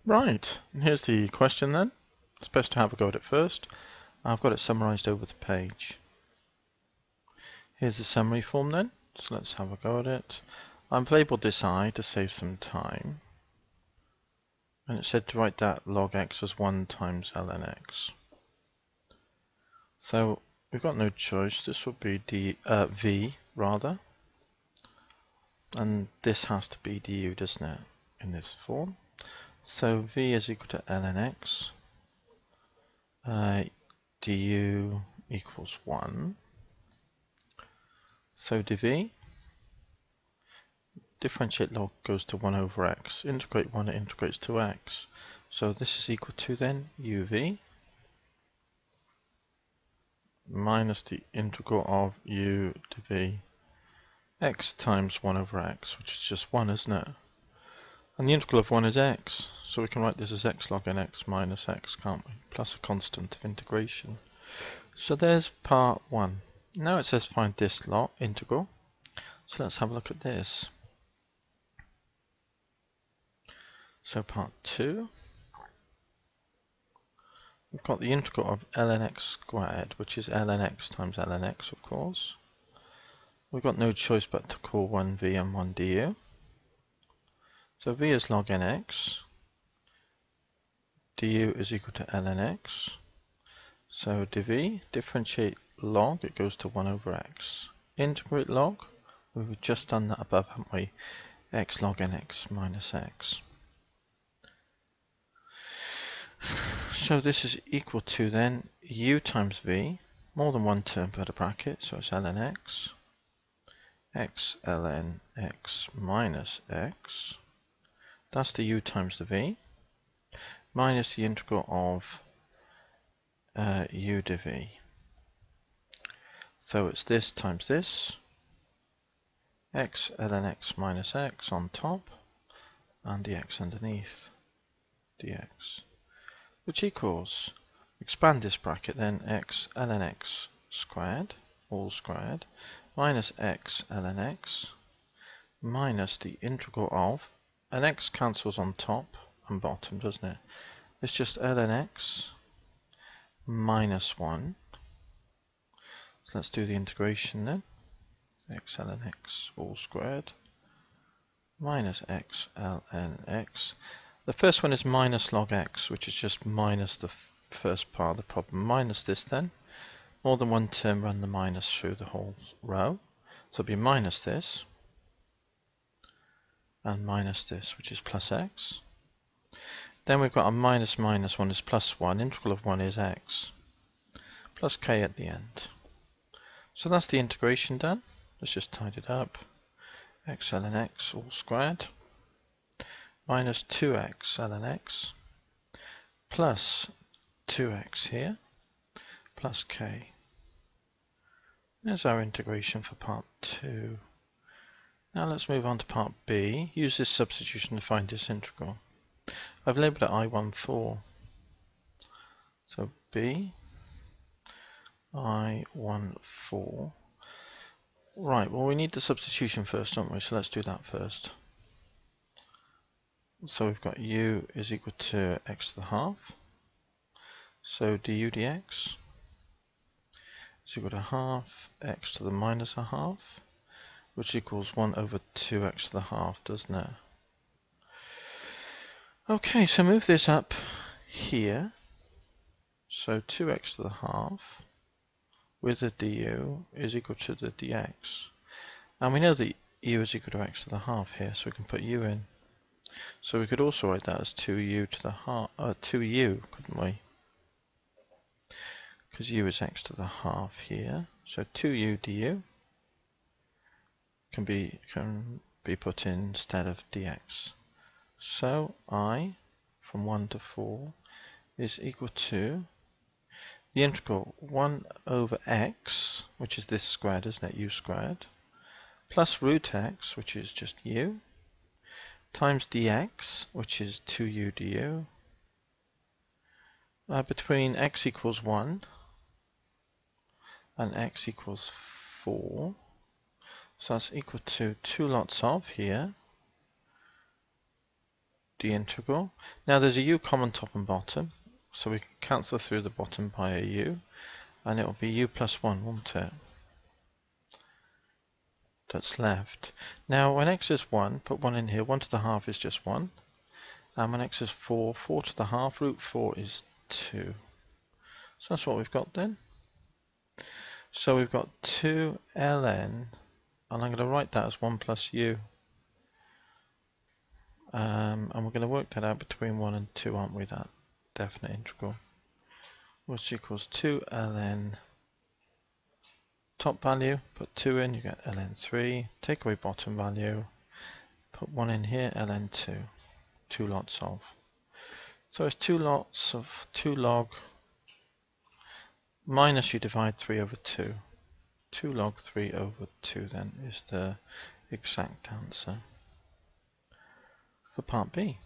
Right, and here's the question then. It's best to have a go at it first. I've got it summarised over the page. Here's the summary form then, so let's have a go at it. I've labelled this I to save some time. And it said to write that log x as 1 times ln x. So we've got no choice. This would be v rather. And this has to be du, doesn't it, in this form. So v is equal to ln x. Du equals 1. So dv, differentiate log goes to 1 over x. Integrate 1, it integrates to x. So this is equal to then uv minus the integral of u dv x times 1 over x, which is just 1, isn't it? And the integral of 1 is x, so we can write this as x log n x minus x, can't we? Plus a constant of integration. So there's part 1. Now it says find this integral. So let's have a look at this. So part 2, we've got the integral of ln x squared, which is ln x times ln x, of course. We've got no choice but to call one v and one du. So v is log nx, du is equal to ln x. So dv, differentiate log, it goes to 1 over x. Integrate log, we've just done that above, haven't we? X log nx minus x. So this is equal to then u times v, more than one term per the bracket, so it's ln x, x ln x minus x, that's the u times the v, minus the integral of u dv. So it's this times this, x ln x minus x on top, and the x underneath, dx, which equals, expand this bracket then, x ln x squared, all squared, minus x ln x, minus the integral of, and x cancels on top and bottom, doesn't it? It's just ln x minus 1. So let's do the integration then. X ln x all squared minus x ln x. The first one is minus log x, which is just minus the first part of the problem. Minus this then. More than one term, run the minus through the whole row. So it'll be minus this and minus this, which is plus x. Then we've got a minus minus 1 is plus 1. Integral of 1 is x. Plus k at the end. So that's the integration done. Let's just tidy it up. X ln x all squared minus 2x ln x plus 2x here plus k. There's our integration for part 2. Now let's move on to part B. Use this substitution to find this integral. I've labelled it I14. So B I14. Right, well we need the substitution first, don't we? So let's do that first. So we've got u is equal to x to the half. So du dx is equal to half x to the minus a half, which equals 1 over 2x to the half, doesn't it? Okay, so move this up here. So 2x to the half with the du is equal to the dx. And we know that u is equal to x to the half here, so we can put u in. So we could also write that as 2u to the half, 2u, couldn't we? Because u is x to the half here. So 2u du can be put in instead of dx. So I, from 1 to 4, is equal to the integral 1 over x, which is this squared, isn't it, u squared, plus root x, which is just u, times dx, which is 2u du, between x equals 1 and x equals 4. So that's equal to 2 lots of here, the integral. Now there's a u common top and bottom, so we can cancel through the bottom by a u, and it will be u plus 1, won't it? That's left. Now when x is 1, put 1 in here. 1 to the half is just 1. And when x is 4, 4 to the half, root 4 is 2. So that's what we've got then. So we've got 2 ln, and I'm going to write that as 1 plus u. And we're going to work that out between 1 and 2, aren't we, that definite integral. Which equals 2 ln top value, put 2 in, you get ln 3, take away bottom value, put 1 in here, ln 2, 2 lots of. So it's 2 lots of 2 log minus you divide 3 over 2. 2 log 3 over 2 then is the exact answer for part B.